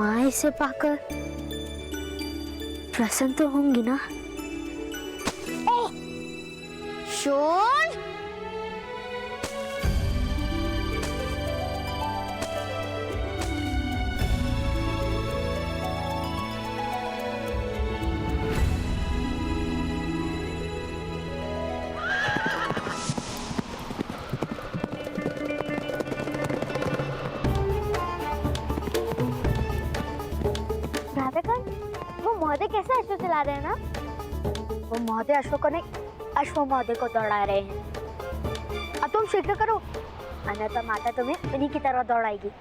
माँ इसे पाकर प्रसन्न तो होंगी ना। ओह शोन, वो महोदय कैसे अश्व चला रहे हैं ना? वो महोदय अश्व को नहीं, अश्व महोदय को दौड़ा रहे हैं। अब तुम शीघ्र करो, अन्यथा माता तुम्हें उन्हीं की तरह दौड़ाएगी।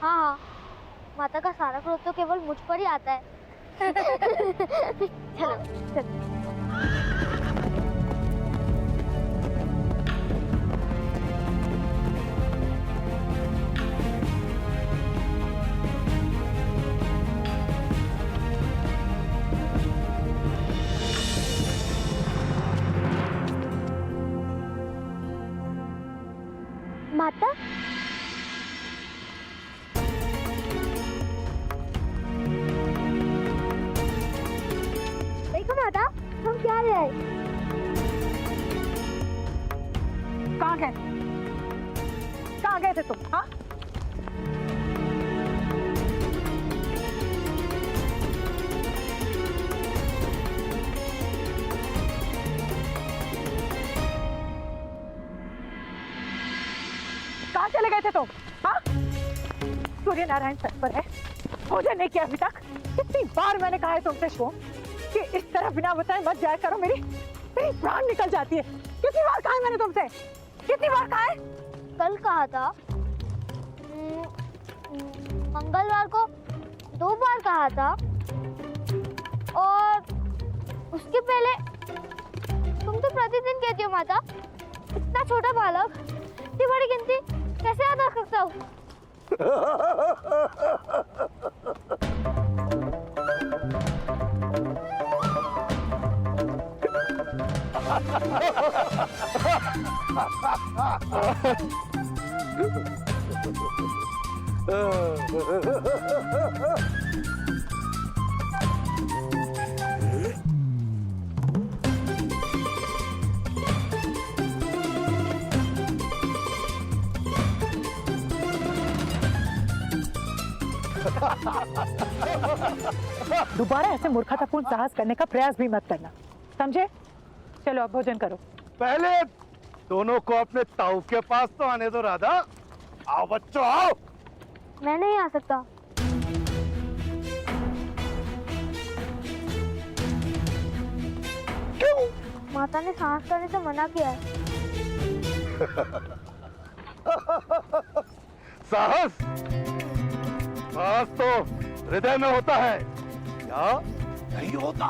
हाँ हाँ, माता का सारा क्रोध तो केवल मुझ पर ही आता है। चलो चलो। माता, देखो माता, हम क्या ले आए? कहाँ गए? कहाँ गए थे तुम? हाँ? कहाँ चले गए थे तुम? हाँ? सूर्य नारायण सर पर है, भोजन नहीं किया अभी तक। कितनी बार मैंने कहा है तुमसे शोम कि इस तरह बिना बताए मत जाया करो, मेरी प्राण निकल जाती है। कितनी बार कहा है मैंने तुमसे? कितनी बार कहा है? कल कहा था, मंगलवार को 2 बार कहा था, और उसके पहले तुम तो प्रतिदिन कहती हो माता। इतना छोटा बालक इतनी बड़ी गिनती कैसे याद रख सकता हूँ? दोबारा ऐसे मूर्खतापूर्ण साहस करने का प्रयास भी मत करना, समझे? चलो अब भोजन करो। पहले दोनों को अपने ताऊ के पास तो आने दो राधा। आओ बच्चों आओ। मैं नहीं आ सकता। क्यों? माता ने साहस करने से मना किया है। साहस साहस तो हृदय में होता है, क्या नहीं होता?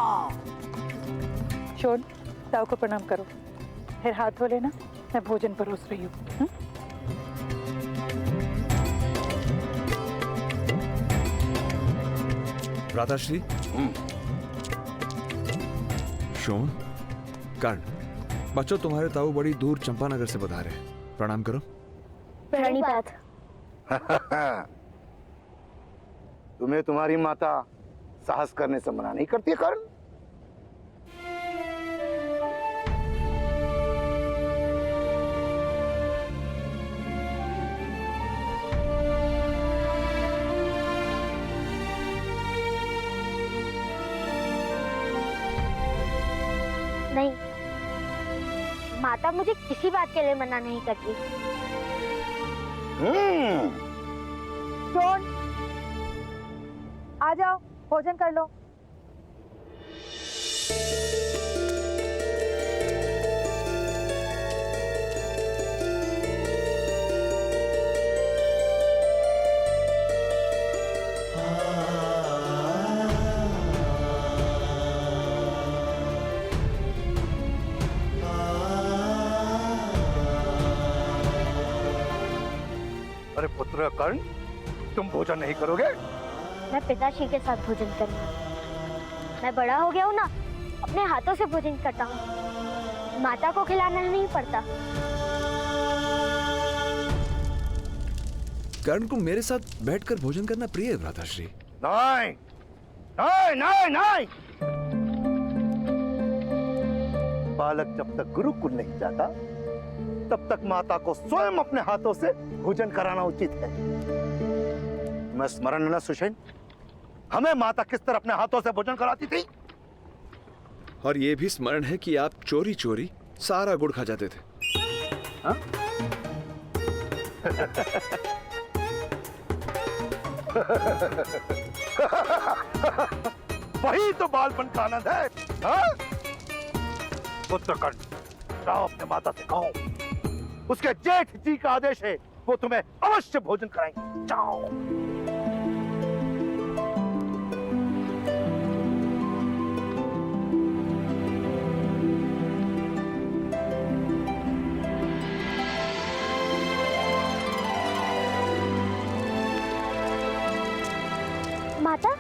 शोन, ताऊ को प्रणाम करो, फिर हाथ धो लेना। मैं भोजन परोस रही हूँ। राधाश्री, शोन, कर्ण, बच्चों तुम्हारे ताऊ बड़ी दूर चंपानगर से बता रहे हैं। प्रणाम करो। प्रणिपात। तुम्हें तुम्हारी माता साहस करने से मना नहीं करती है कर्ण? नहीं, माता मुझे किसी बात के लिए मना नहीं करती। शोन, आ जाओ, भोजन कर लो। अरे पुत्र कर्ण, तुम भोजन नहीं करोगे? मैं पिताश्री के साथ भोजन करूंगा। मैं बड़ा हो गया हूँ ना, अपने हाथों से भोजन करता हूँ, माता को खिलाना नहीं पड़ता। कर्ण को मेरे साथ बैठकर भोजन करना प्रिय है भ्राताश्री। नहीं नहीं नहीं नहीं। बालक जब तक गुरुकुल नहीं जाता तब तक माता को स्वयं अपने हाथों से भोजन कराना उचित है। मैं स्मरण है ना सुषेण, हमें माता किस तरह अपने हाथों से भोजन कराती थी। और ये भी स्मरण है कि आप चोरी चोरी सारा गुड़ खा जाते थे। हाँ? वही तो बालपन का आनंद है। हाँ? पुत्रकर्ण, जाओ अपने माता से कहो, उसके जेठ जी का आदेश है, वो तुम्हें अवश्य भोजन कराएंगे। जाओ। माता,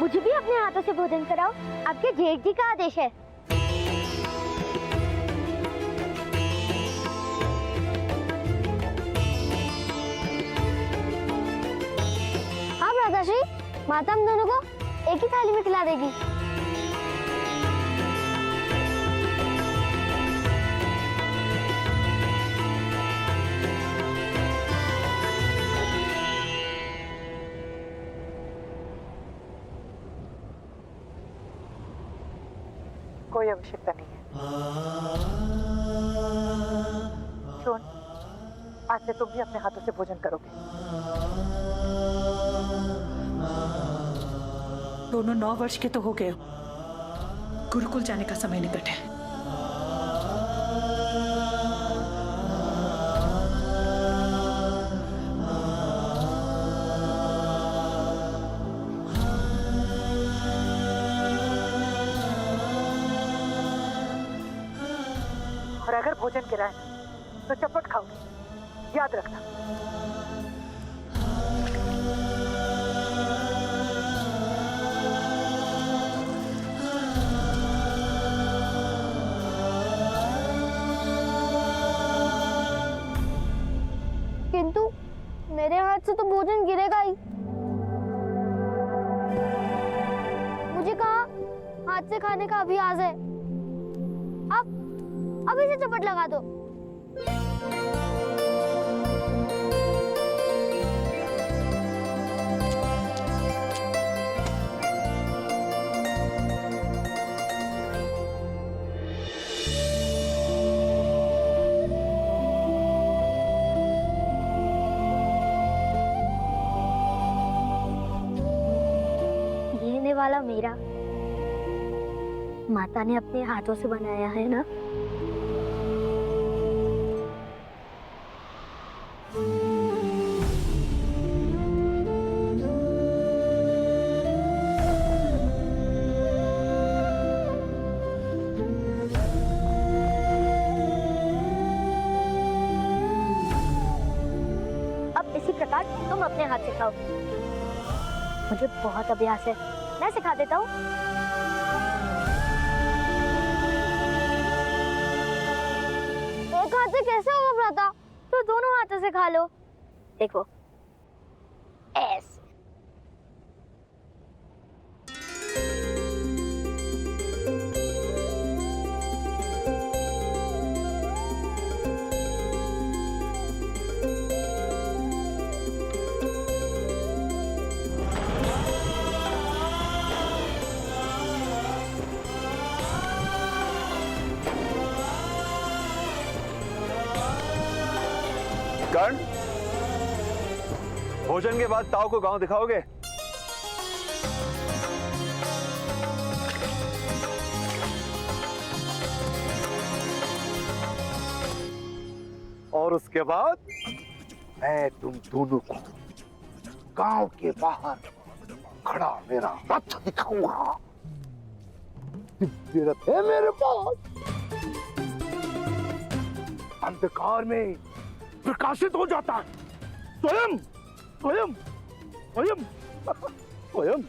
मुझे भी अपने हाथों से भोजन कराओ, आपके जेठ जी का आदेश है। हाँ भ्राताश्री, माता हम दोनों को एक ही थाली में खिला देगी। कोई आवश्यकता नहीं है। सुन, आज से तुम भी अपने हाथों से भोजन करोगे। दोनों 9 वर्ष के तो हो गए हो, गुरुकुल जाने का समय निकट है। और अगर भोजन गिराए तो चपट खाओगे, याद रखना। किंतु मेरे हाथ से तो भोजन गिरेगा ही। मुझे कहा हाथ से खाने का अभ्यास है। अब इसे चपट लगा दो। ये वाला मेरा माता ने अपने हाथों से बनाया है ना। अब इसी प्रकार तुम अपने हाथ से खाओ। मुझे बहुत अभ्यास है, मैं सिखा देता हूँ। एक हाथ से कैसे होगा भ्राता? तो दोनों हाथों से खा लो। देखो, ऐसे। कर्ण, भोजन के बाद ताऊ को गांव दिखाओगे? और उसके बाद मैं तुम दोनों को गांव के बाहर खड़ा मेरा रथ दिखाऊंगा। दिव्य रथ है मेरे पास, अंधकार में प्रकाशित हो जाता है। स्वयं स्वयं स्वयं स्वयं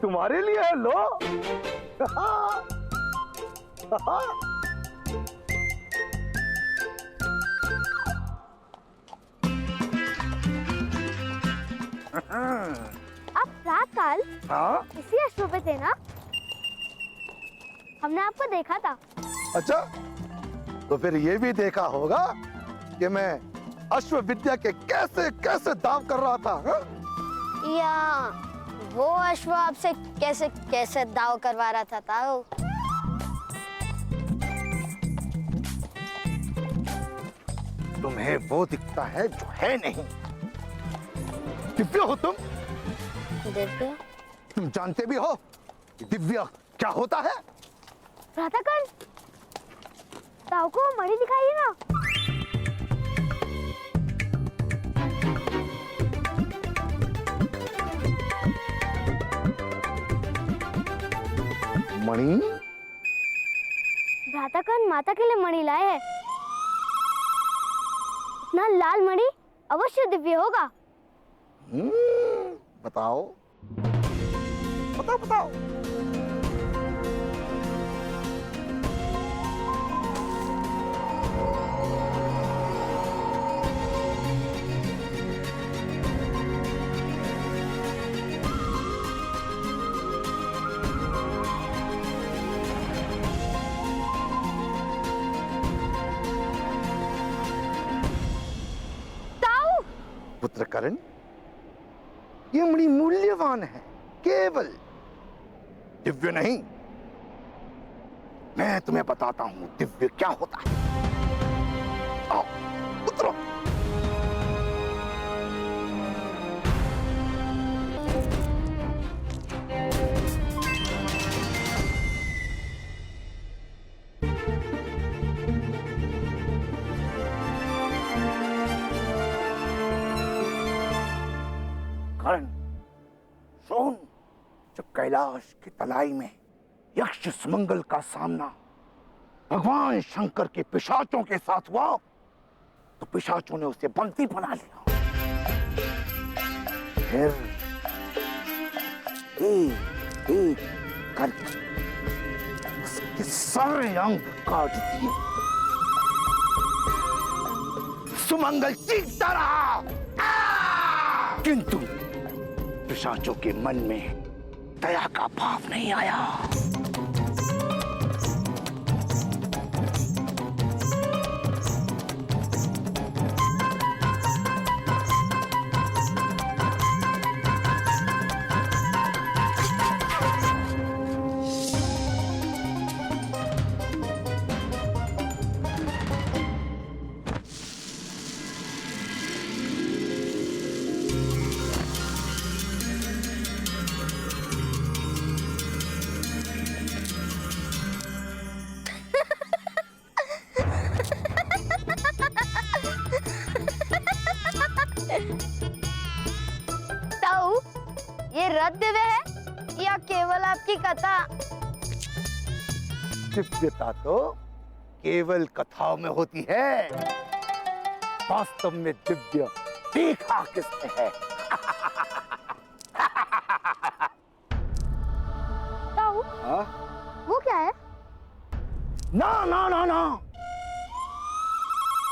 तुम्हारे लिए है। लो आप रात काल हाँ इसी अश्व पे थे ना? हमने आपको देखा था। अच्छा, तो फिर ये भी देखा होगा कि मैं अश्व विद्या के कैसे कैसे दाव कर रहा था, हाँ? या वो अश्व आपसे कैसे कैसे दाव करवा रहा था ताऊ? तुम्हें वो दिखता है जो है नहीं। दिव्य हो तुम? दिव्य? तुम जानते भी हो कि दिव्य क्या होता है? प्रातःकाल ताऊ को मणि दिखाइए ना। मणि? भ्राताकन माता के लिए मणि लाए हैं। इतना लाल मणि अवश्य दिव्य होगा। बताओ बताओ बताओ। पुत्र करण, ये मणि मूल्यवान है, केवल दिव्य नहीं। मैं तुम्हें बताता हूं दिव्य क्या होता है। आओ उतरो। करण, सुन, जब कैलाश की तलाई में यक्ष सुमंगल का सामना भगवान शंकर के पिशाचों के साथ हुआ, तो पिशाचों ने उसे बंदी बना लिया। फिर एक एक करके उसके सारे अंग काट दिए। सुमंगल चीखता रहा, किंतु पिशाचों के मन में दया का भाव नहीं आया। ताऊ, ये रथ दिव्य है या केवल आपकी कथा? दिव्यता तो केवल कथाओं में होती है, वास्तव में दिव्य देखा किसने है? ताऊ, हाँ? वो क्या है? ना ना ना ना,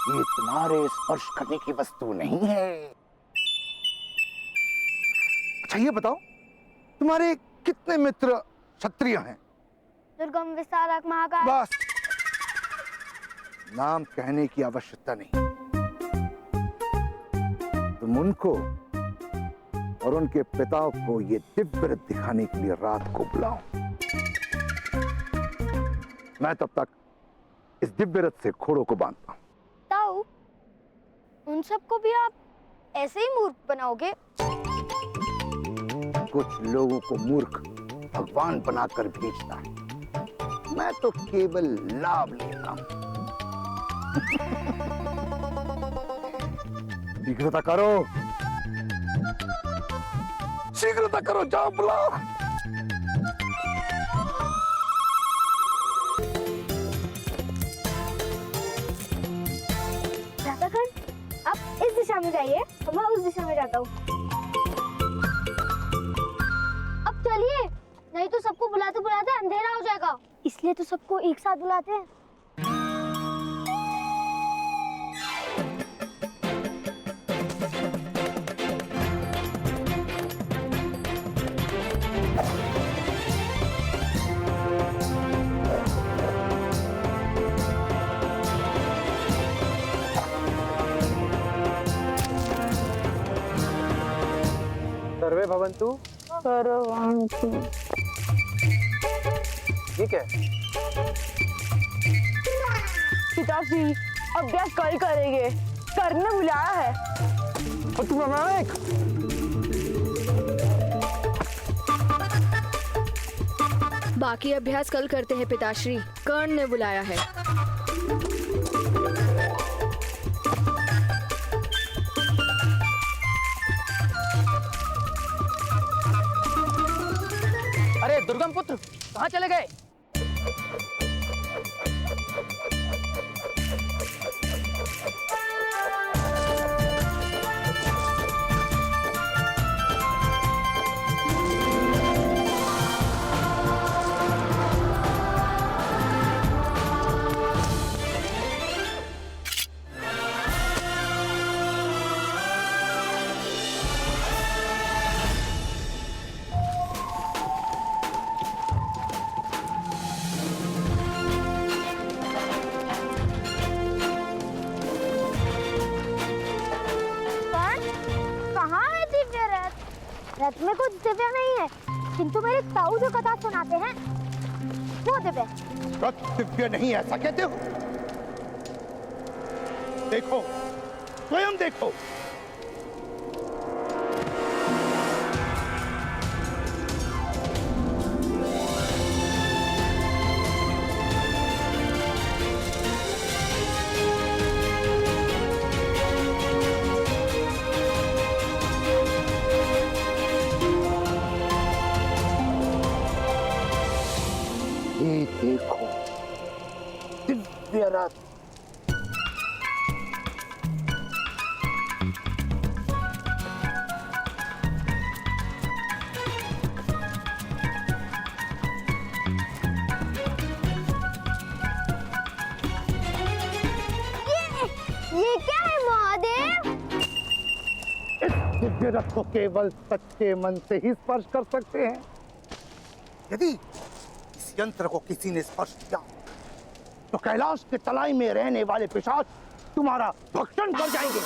ये तुम्हारे स्पर्श करने की वस्तु नहीं है। अच्छा ये बताओ, तुम्हारे कितने मित्र क्षत्रिय हैं? दुर्गम विस्तारक महाकाय। बस, नाम कहने की आवश्यकता नहीं। तुम उनको और उनके पिता को ये दिव्य रथ दिखाने के लिए रात को बुलाओ। मैं तब तक इस दिव्य रथ से घोड़ों को बांधता हूं। ताऊ, उन सबको भी आप ऐसे ही मूर्ख बनाओगे? कुछ लोगों को मूर्ख भगवान बनाकर भेजता है, मैं तो केवल लाभ लेता हूं। शीघ्रता करो, शीघ्रता करो, जाओ बुलाओ। आप इस दिशा में जाइए, मैं उस दिशा में जाता हूँ। अब चलिए, नहीं तो सबको बुलाते बुलाते अंधेरा हो जाएगा। इसलिए तो सबको एक साथ बुलाते हैं। सर्वे भवन्तु। ठीक है। पिताजी अभ्यास कल करेंगे, करने बुलाया है। और तुम नायक बाकी अभ्यास कल करते हैं पिताश्री, कर्ण ने बुलाया है। अरे दुर्गम पुत्र कहाँ चले गए? रथ में कुछ दिव्य नहीं है, किंतु मेरे ताऊ जो कथा सुनाते हैं वो दिव्य। रथ दिव्य नहीं, ऐसा कहते हो? देखो, स्वयं देखो। ये देखो, दिव्य रथ। ये क्या है महादेव? इस दिव्य रथ को केवल सच्चे मन से ही स्पर्श कर सकते हैं। यदि इस यंत्र को किसी ने स्पर्श किया तो कैलाश के तलाई में रहने वाले पिशाच तुम्हारा भक्षण कर जाएंगे।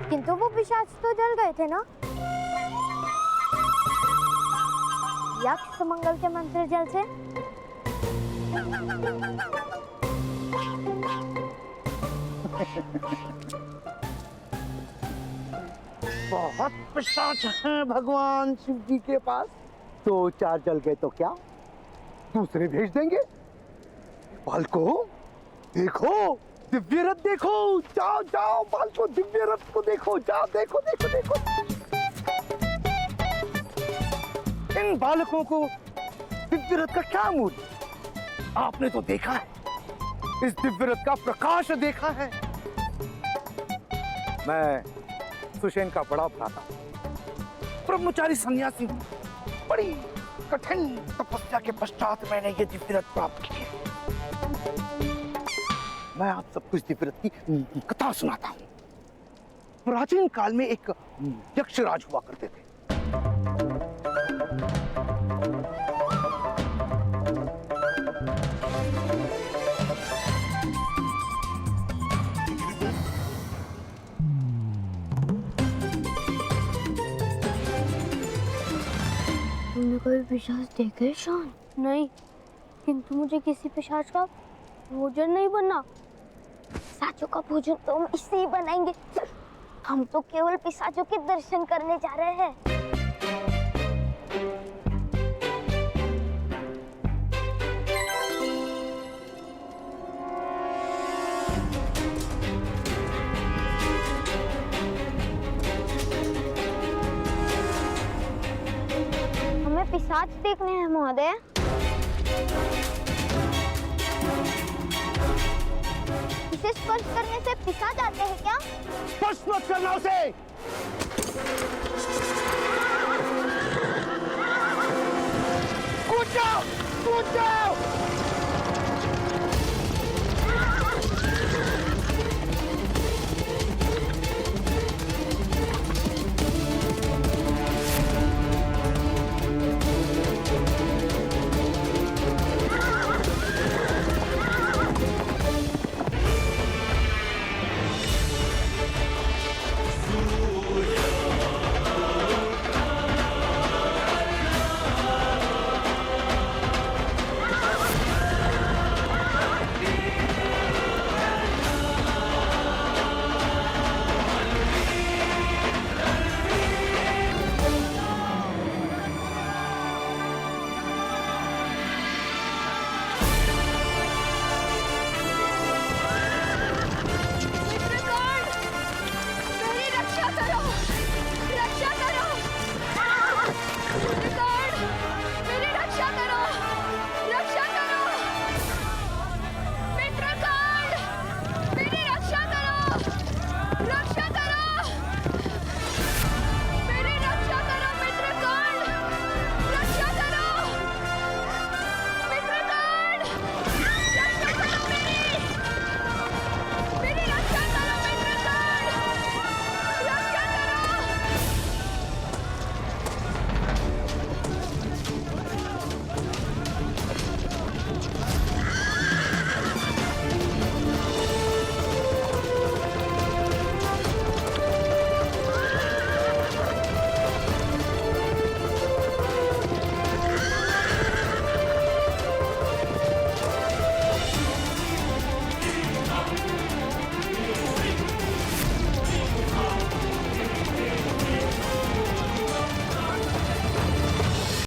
किंतु वो पिशाच तो जल गए थे ना? यक्ष मंगल के मंत्र जल से। बहुत पिशाच हैं भगवान शिव जी के पास। 2-4 जल गए तो क्या, दूसरे भेज देंगे। बालको देखो, दिव्य रथ देखो, जाओ जाओ बालको, दिव्य रथ को देखो, जाओ देखो देखो देखो। इन बालकों को दिव्य रथ का क्या मूल्य? आपने तो देखा है, इस दिव्य रथ का प्रकाश देखा है। मैं सुषेण का बड़ा भ्राता, ब्रह्मचारी सन्यासी हूं। बड़ी कठिन तपस्या के पश्चात मैंने ये दिव्य रथ प्राप्त किया। मैं आप सबको इस दिव्य रथ की कथा सुनाता हूं। प्राचीन काल में एक यक्षराज हुआ करते थे। तुमने कोई पिशाच देखे शान? नहीं, किंतु मुझे किसी पिशाच का भोजन नहीं बनना। पिशाचों का भोजन तो हम इससे ही बनाएंगे। हम तो केवल पिशाचों के दर्शन करने जा रहे हैं। हमें पिशाच देखने हैं महोदय। इसे स्पर्श करने से पिशाच आते हैं क्या? स्पर्श मत करना उसे।